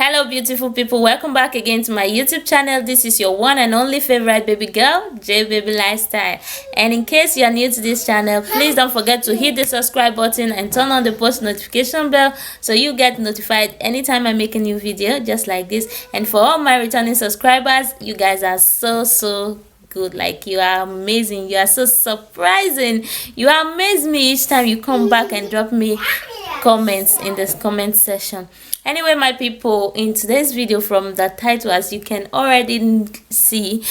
Hello beautiful people, welcome back again to my YouTube channel. This is your one and only favorite baby girl, J Baby Lifestyle. And in case you are new to this channel, please don't forget to hit the subscribe button and turn on the post notification bell so you get notified anytime I make a new video just like this. And for all my returning subscribers, you guys are so good. Like, you are amazing, you are so surprising, you amaze me each time you come back and drop me comments in this comment section. Anyway, my people, in today's video, from the title, as you can already see,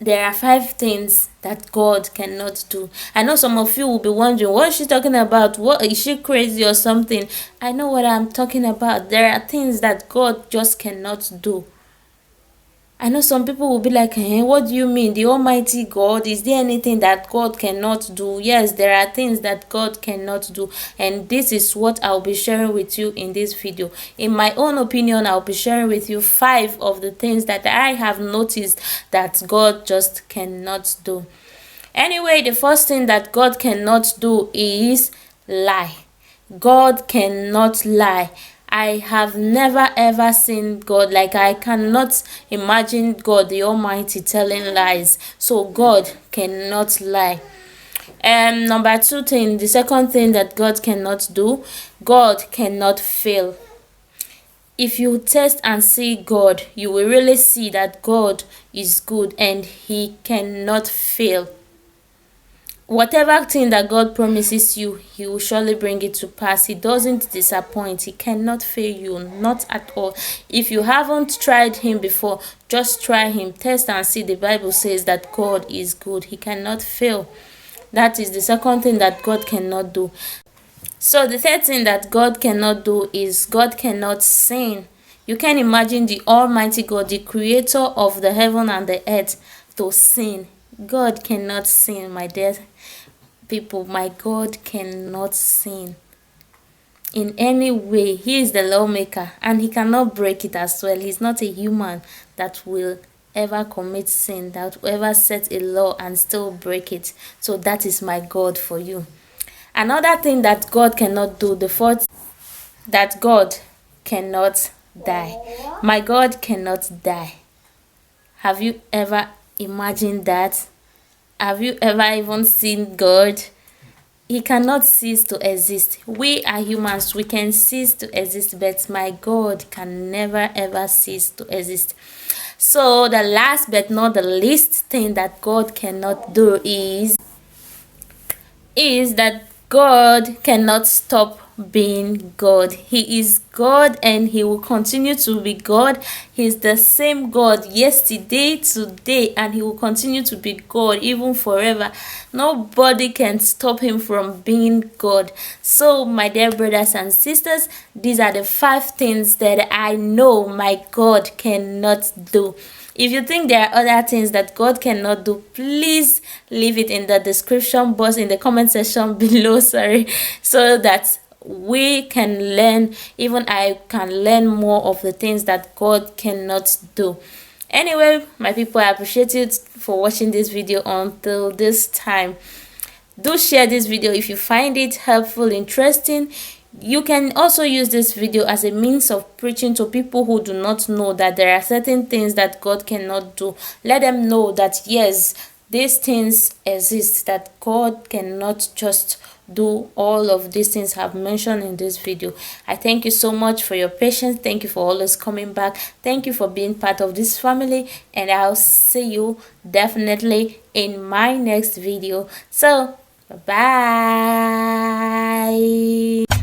there are 5 things that God cannot do. I know some of you will be wondering, what is she talking about? What, is she crazy or something? I know what I'm talking about. There are things that God just cannot do. I know some people will be like, hey, what do you mean? The Almighty God, is there anything that God cannot do? Yes, there are things that God cannot do. And this is what I'll be sharing with you in this video. In my own opinion, I'll be sharing with you 5 of the things that I have noticed that God just cannot do. Anyway, the first thing that God cannot do is lie. God cannot lie. I have never ever seen God, like I cannot imagine God the Almighty telling lies. So God cannot lie. Number 2 thing, the second thing that God cannot do, God cannot fail. If you test and see God, you will really see that God is good and he cannot fail. Whatever thing that God promises you, he will surely bring it to pass. He doesn't disappoint. He cannot fail you, not at all. If you haven't tried him before, just try him. Test and see. The Bible says that God is good. He cannot fail. That is the second thing that God cannot do. So the third thing that God cannot do is God cannot sin. You can imagine the Almighty God, the creator of the heaven and the earth, to sin. God cannot sin, my dear people. My God cannot sin in any way. He is the lawmaker and he cannot break it as well. He's not a human that will ever commit sin, that will ever set a law and still break it. So that is my God for you. Another thing that God cannot do, the fourth, that God cannot die. My God cannot die. Have you ever imagined that? Have you ever even seen God? He cannot cease to exist. We are humans, we can cease to exist, but my God can never ever cease to exist. So the last but not the least thing that God cannot do is that God cannot stop being God. He is God and he will continue to be God. He's the same God yesterday, today, and he will continue to be God even forever. Nobody can stop him from being God. So my dear brothers and sisters, these are the 5 things that I know my God cannot do. If you think there are other things that God cannot do, please leave it in the description box, in the comment section below, so that we can learn, even I can learn more of the things that God cannot do. Anyway, my people, I appreciate you for watching this video until this time. Do share this video if you find it helpful, interesting. You can also use this video as a means of preaching to people who do not know that there are certain things that God cannot do. Let them know that yes, these things exist, that God cannot just do all of these things I've mentioned in this video. I thank you so much for your patience. Thank you for always coming back. Thank you for being part of this family, and I'll see you definitely in my next video. So bye bye.